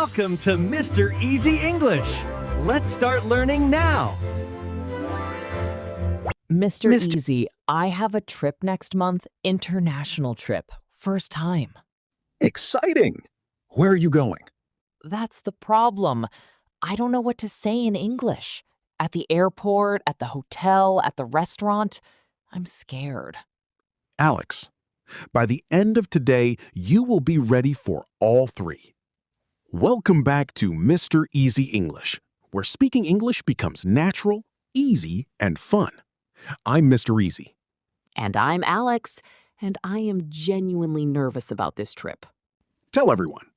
Welcome to Mr. Easy English. Let's start learning now. Mr. Easy, I have a trip next month, international trip, first time. Exciting! Where are you going? That's the problem. I don't know what to say in English. At the airport, at the hotel, at the restaurant. I'm scared. Alex, by the end of today, you will be ready for all three. Welcome back to Mr. Easy English, where speaking English becomes natural, easy, and fun. I'm Mr. Easy. And I'm Alex, and I am genuinely nervous about this trip. Tell everyone.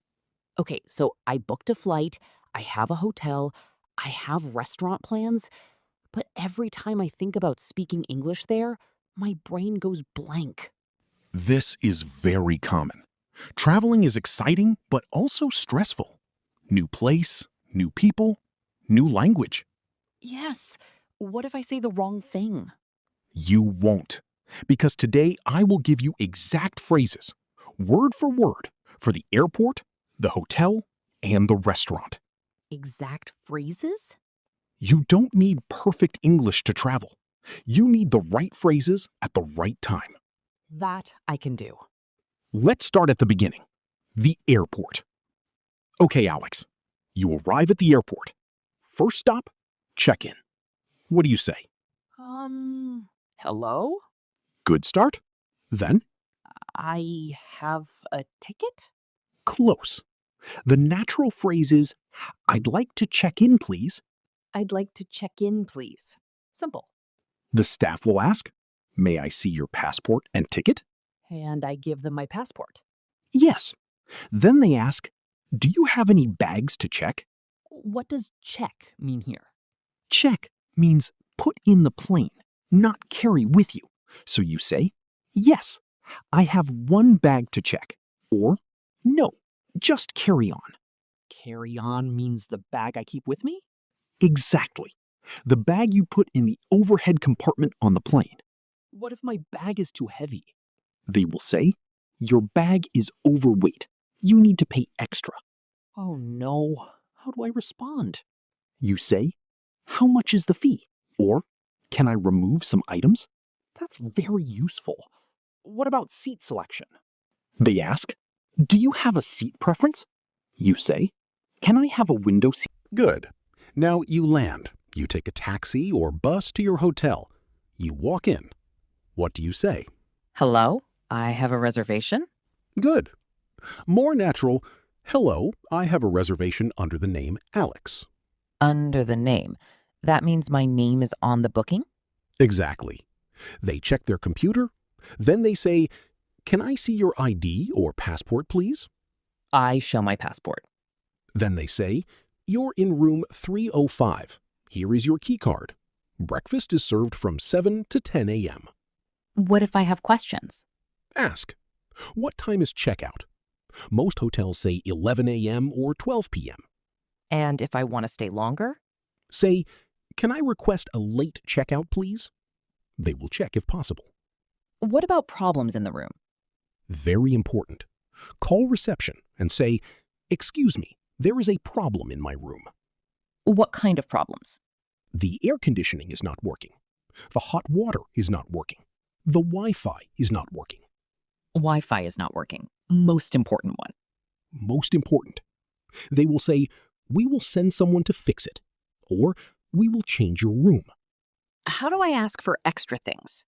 Okay, so I booked a flight, I have a hotel, I have restaurant plans, but every time I think about speaking English there, my brain goes blank. This is very common. Traveling is exciting, but also stressful. New place, new people, new language. Yes, what if I say the wrong thing? You won't, because today I will give you exact phrases, word for the airport, the hotel, and the restaurant. Exact phrases? You don't need perfect English to travel. You need the right phrases at the right time. That I can do. Let's start at the beginning. The airport. Okay, Alex. You arrive at the airport. First stop, check-in. What do you say? Hello? Good start. Then, I have a ticket? close. The natural phrase is, I'd like to check in, please. I'd like to check in, please. Simple. The staff will ask, may I see your passport and ticket? And I give them my passport. Yes. Then they ask, do you have any bags to check? What does check mean here? Check means put in the plane, not carry with you. So you say, yes, I have one bag to check. Or, no, just carry on. Carry on means the bag I keep with me? Exactly. The bag you put in the overhead compartment on the plane. What if my bag is too heavy? They will say, your bag is overweight. You need to pay extra. Oh no, how do I respond? You say, how much is the fee? Or, can I remove some items? That's very useful. What about seat selection? They ask, do you have a seat preference? You say, can I have a window seat? Good. Now you land. You take a taxi or bus to your hotel. You walk in. What do you say? Hello, I have a reservation. Good. More natural, hello, I have a reservation under the name Alex. Under the name. That means my name is on the booking? Exactly. They check their computer. Then they say, can I see your ID or passport, please? I show my passport. Then they say, you're in room 305. Here is your key card. Breakfast is served from 7 to 10 a.m. What if I have questions? Ask, what time is checkout? Most hotels say 11 a.m. or 12 p.m. And if I want to stay longer? Say, can I request a late checkout, please? They will check if possible. What about problems in the room? Very important. Call reception and say, excuse me, there is a problem in my room. What kind of problems? The air conditioning is not working. The hot water is not working. The Wi-Fi is not working. Wi-Fi is not working. Most important one. Most important. They will say, we will send someone to fix it. Or, we will change your room. How do I ask for extra things?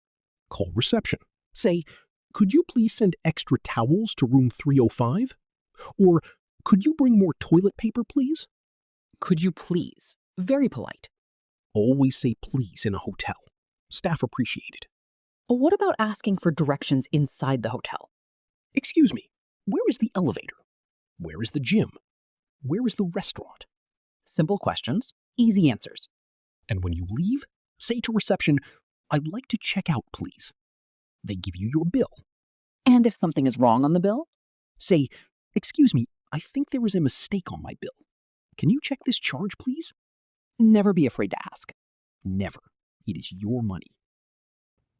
Call reception. Say, could you please send extra towels to room 305? Or, could you bring more toilet paper, please? Could you please? Very polite. Always say please in a hotel. Staff appreciate it. What about asking for directions inside the hotel? Excuse me, where is the elevator? Where is the gym? Where is the restaurant? Simple questions, easy answers. And when you leave, say to reception, I'd like to check out, please. They give you your bill. And if something is wrong on the bill? Say, excuse me, I think there is a mistake on my bill. Can you check this charge, please? Never be afraid to ask. Never. It is your money.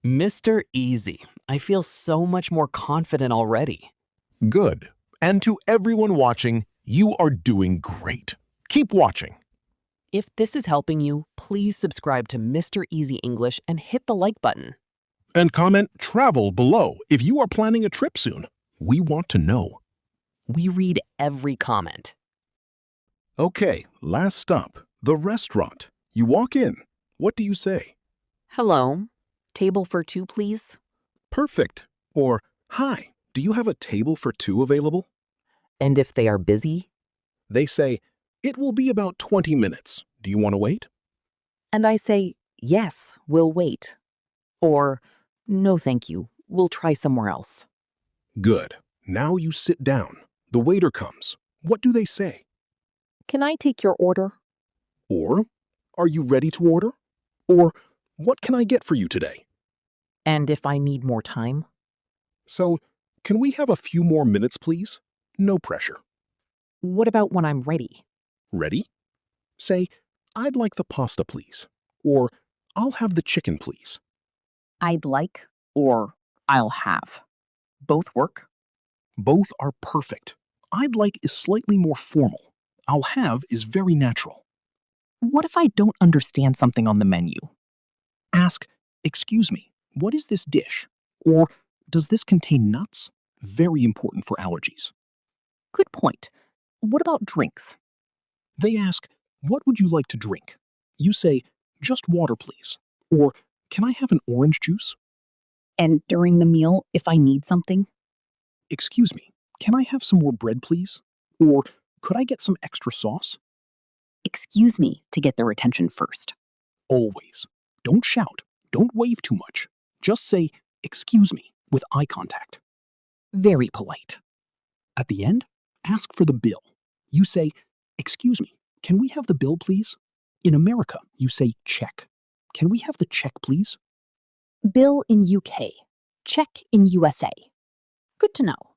Mr. Easy, I feel so much more confident already. Good. And to everyone watching, You are doing great. Keep watching. If this is helping you, please subscribe to Mr. Easy English and hit the like button. And comment travel below if you are planning a trip soon. We want to know. We read every comment. Okay, last stop, the restaurant. You walk in. What do you say? Hello. Table for two, please. Perfect. Or, hi, do you have a table for two available? And if they are busy? They say, it will be about 20 minutes. Do you want to wait? And I say, yes, we'll wait. Or, no thank you, we'll try somewhere else. Good. Now you sit down. The waiter comes. What do they say? Can I take your order? Or, are you ready to order? Or, what can I get for you today? And if I need more time? So, can we have a few more minutes, please? No pressure. What about when I'm ready? Ready? Say, I'd like the pasta, please. Or, I'll have the chicken, please. I'd like or I'll have. Both work? Both are perfect. I'd like is slightly more formal. I'll have is very natural. What if I don't understand something on the menu? Ask, excuse me, what is this dish? Or, does this contain nuts? Very important for allergies. Good point. What about drinks? They ask, what would you like to drink? You say, just water, please. Or, can I have an orange juice? And during the meal, if I need something? Excuse me, can I have some more bread, please? Or, could I get some extra sauce? Excuse me to get their attention first. Always. Don't shout. Don't wave too much. Just say, excuse me, with eye contact. Very polite. At the end, ask for the bill. You say, excuse me, can we have the bill, please? In America, you say check. Can we have the check, please? Bill in UK. Check in USA. Good to know.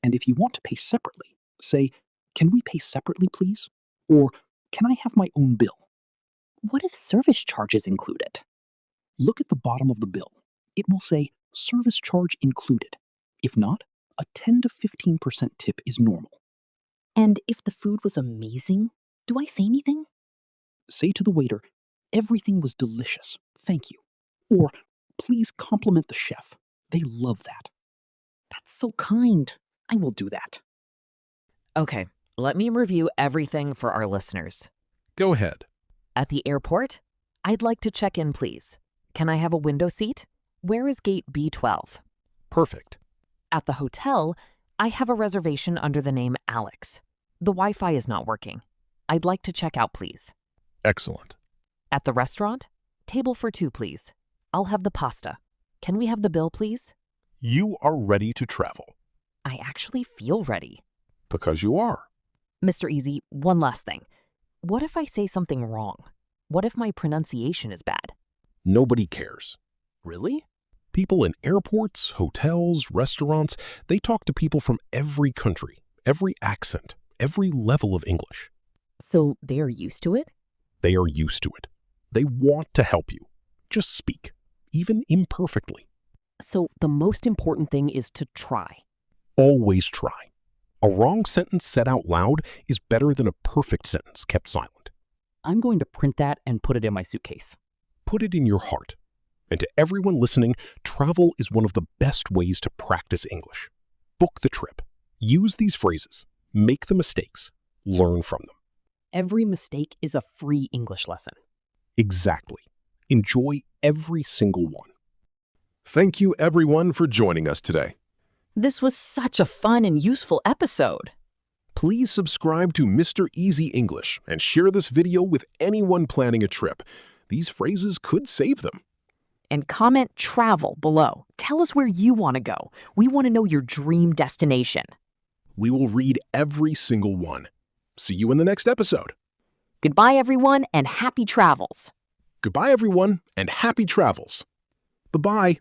And if you want to pay separately, say, can we pay separately, please? Or, can I have my own bill? What if service charge is included? Look at the bottom of the bill. It will say service charge included. If not, a 10 to 15% tip is normal. And if the food was amazing, do I say anything? Say to the waiter, everything was delicious, thank you. Or, please compliment the chef. They love that. That's so kind. I will do that. Okay, let me review everything for our listeners. Go ahead. At the airport, I'd like to check in, please. Can I have a window seat? Where is gate B12? Perfect. At the hotel, I have a reservation under the name Alex. The Wi-Fi is not working. I'd like to check out, please. Excellent. At the restaurant, table for two, please. I'll have the pasta. Can we have the bill, please? You are ready to travel. I actually feel ready. Because you are. Mr. Easy, one last thing. What if I say something wrong? What if my pronunciation is bad? Nobody cares. Really? People in airports, hotels, restaurants, they talk to people from every country, every accent, every level of English. So they're used to it? They are used to it. They want to help you. Just speak, even imperfectly. So the most important thing is to try. Always try. A wrong sentence said out loud is better than a perfect sentence kept silent. I'm going to print that and put it in my suitcase. Put it in your heart. And to everyone listening, travel is one of the best ways to practice English. Book the trip. Use these phrases. Make the mistakes. Learn from them. Every mistake is a free English lesson. Exactly. Enjoy every single one. Thank you, everyone, for joining us today. This was such a fun and useful episode. Please subscribe to Mr. Easy English and share this video with anyone planning a trip. These phrases could save them. And comment travel below. Tell us where you want to go. We want to know your dream destination. We will read every single one. See you in the next episode. Goodbye, everyone, and happy travels. Goodbye, everyone, and happy travels. Bye-bye.